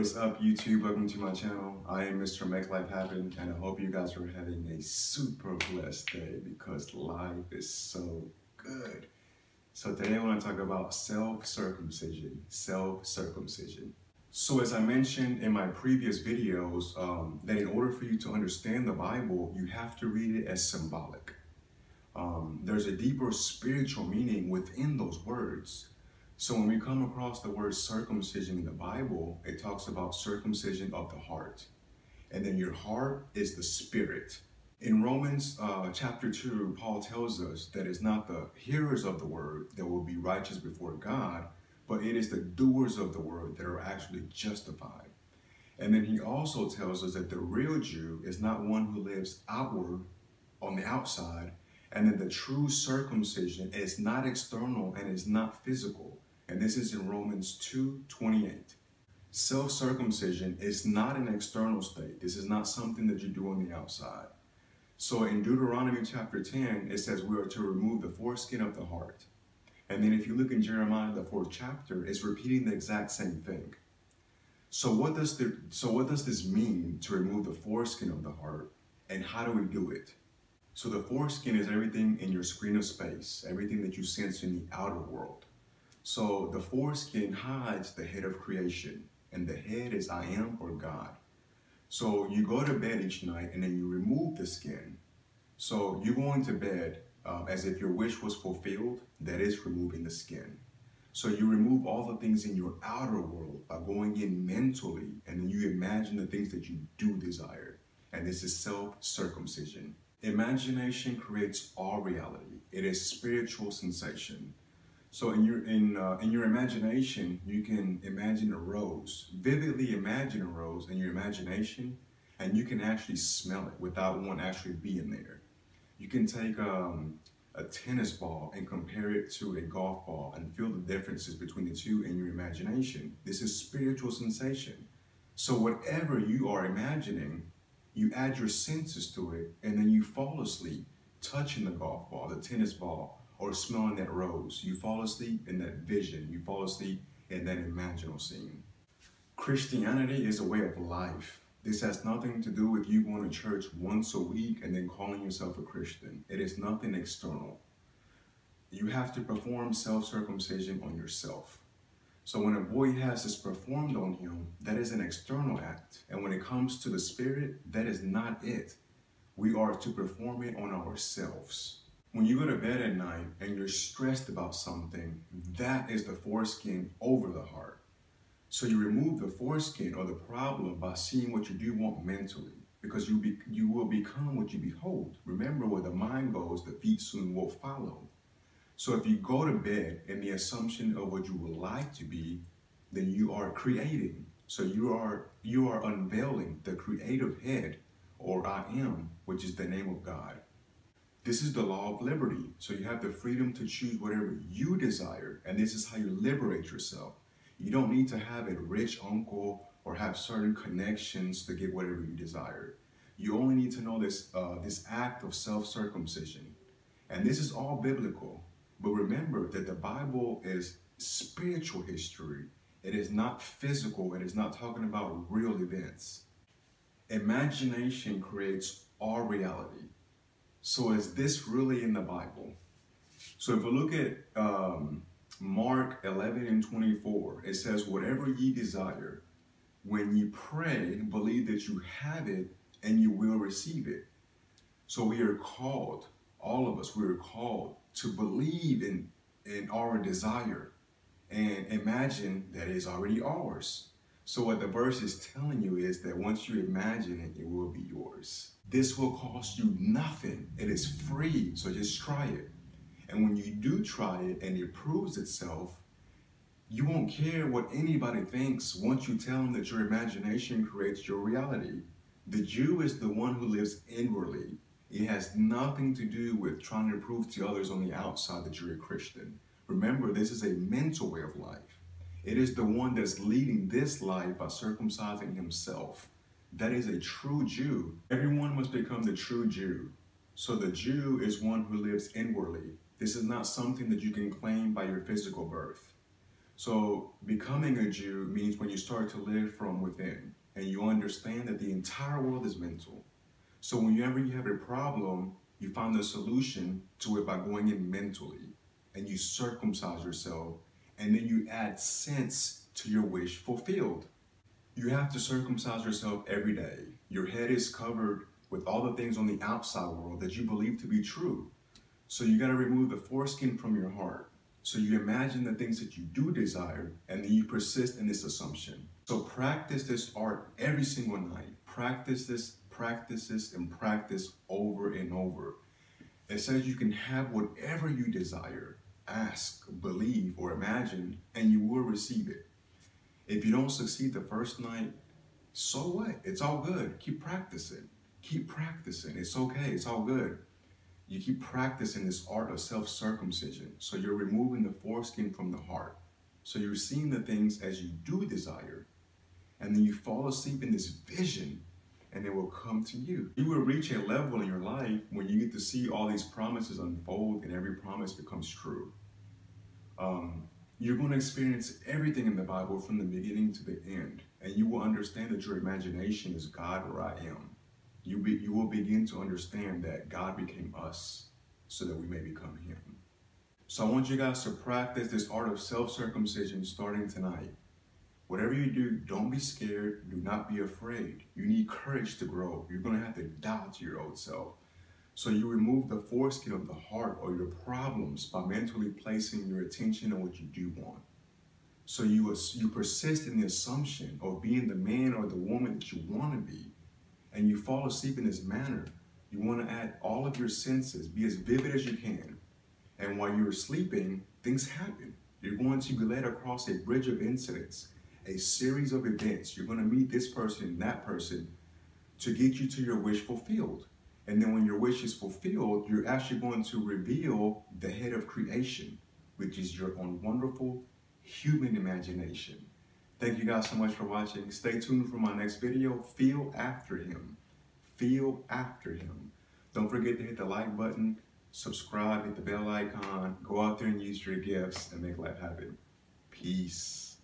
what's up YouTube? Welcome to my channel. I am Mr. Make Life Happen, and I hope you guys are having a super blessed day because life is so good. So today I want to talk about self-circumcision. Self-circumcision. So as I mentioned in my previous videos, that in order for you to understand the Bible, you have to read it as symbolic. There's a deeper spiritual meaning within those words. So when we come across the word circumcision in the Bible, it talks about circumcision of the heart. And then your heart is the spirit. In Romans chapter 2, Paul tells us that it's not the hearers of the word that will be righteous before God, but it is the doers of the word that are actually justified. And then he also tells us that the real Jew is not one who lives outward on the outside, and then the true circumcision is not external and is not physical. And this is in Romans 2:28. Self-circumcision is not an external state. This is not something that you do on the outside. So in Deuteronomy chapter 10, it says we are to remove the foreskin of the heart. And then if you look in Jeremiah, the 4th chapter, it's repeating the exact same thing. So what does this mean to remove the foreskin of the heart, and how do we do it? So the foreskin is everything in your screen of space, everything that you sense in the outer world. So the foreskin hides the head of creation, and the head is I am, or God. So you go to bed each night and then you remove the skin. So you're going to bed as if your wish was fulfilled. That is removing the skin. So you remove all the things in your outer world by going in mentally, and then you imagine the things that you do desire. And this is self-circumcision. Imagination creates all reality. It is spiritual sensation. So in your imagination, you can imagine a rose. Vividly imagine a rose in your imagination, and you can actually smell it without one actually being there. You can take a tennis ball and compare it to a golf ball and feel the differences between the two in your imagination. This is spiritual sensation. So whatever you are imagining, you add your senses to it, and then you fall asleep touching the golf ball, the tennis ball, or smelling that rose. You fall asleep in that vision. You fall asleep in that imaginal scene. Christianity is a way of life. This has nothing to do with you going to church once a week and then calling yourself a Christian. It is nothing external. You have to perform self-circumcision on yourself. So when a boy has this performed on him, that is an external act. And when it comes to the spirit, that is not it. We are to perform it on ourselves. When you go to bed at night and you're stressed about something, that is the foreskin over the heart. So you remove the foreskin or the problem by seeing what you do want mentally, because you will become what you behold. Remember, where the mind goes, the feet soon will follow. So if you go to bed in the assumption of what you would like to be, then you are creating. So you are unveiling the creative head, or I am, which is the name of God. This is the law of liberty. So you have the freedom to choose whatever you desire, and this is how you liberate yourself. You don't need to have a rich uncle or have certain connections to get whatever you desire. You only need to know this act of self-circumcision. And this is all biblical. But remember that the Bible is spiritual history. It is not physical. It is not talking about real events. Imagination creates all reality. So is this really in the Bible? So if we look at Mark 11:24, it says, whatever ye desire, when ye pray, believe that you have it and you will receive it. So we are called, all of us, we are called to believe in our desire and imagine that it is already ours. So what the verse is telling you is that once you imagine it, it will be yours. This will cost you nothing. It is free, so just try it. And when you do try it and it proves itself, you won't care what anybody thinks once you tell them that your imagination creates your reality. The Jew is the one who lives inwardly. It has nothing to do with trying to prove to others on the outside that you're a Christian. Remember, this is a mental way of life. It is the one that's leading this life by circumcising himself. That is a true Jew. Everyone must become the true Jew. So the Jew is one who lives inwardly. This is not something that you can claim by your physical birth. So becoming a Jew means when you start to live from within and you understand that the entire world is mental. So whenever you have a problem, you find the solution to it by going in mentally, and you circumcise yourself, and then you add sense to your wish fulfilled. You have to circumcise yourself every day. Your head is covered with all the things on the outside world that you believe to be true. So you got to remove the foreskin from your heart. So you imagine the things that you do desire, and then you persist in this assumption. So practice this art every single night. Practice this, and practice over and over. It says you can have whatever you desire. Ask, believe, or imagine, and you will receive it. If you don't succeed the first night, so what? It's all good. Keep practicing. Keep practicing. It's okay. It's all good. You keep practicing this art of self-circumcision. So you're removing the foreskin from the heart. So you're seeing the things as you do desire. And then you fall asleep in this vision, and it will come to you. You will reach a level in your life when you get to see all these promises unfold and every promise becomes true. You're going to experience everything in the Bible from the beginning to the end, and you will understand that your imagination is God or I am. You will begin to understand that God became us so that we may become Him. So I want you guys to practice this art of self-circumcision starting tonight. Whatever you do, don't be scared. Do not be afraid. You need courage to grow. You're going to have to die to your old self. So you remove the foreskin of the heart or your problems by mentally placing your attention on what you do want. So you persist in the assumption of being the man or the woman that you want to be, and you fall asleep in this manner. You want to add all of your senses, be as vivid as you can. And while you're sleeping, things happen. You're going to be led across a bridge of incidents, a series of events. You're going to meet this person and that person to get you to your wish fulfilled. And then when your wish is fulfilled, you're actually going to reveal the head of creation, which is your own wonderful human imagination. Thank you guys so much for watching. Stay tuned for my next video. Feel after him. Feel after him. Don't forget to hit the like button, subscribe, hit the bell icon, go out there and use your gifts and make life happen. Peace.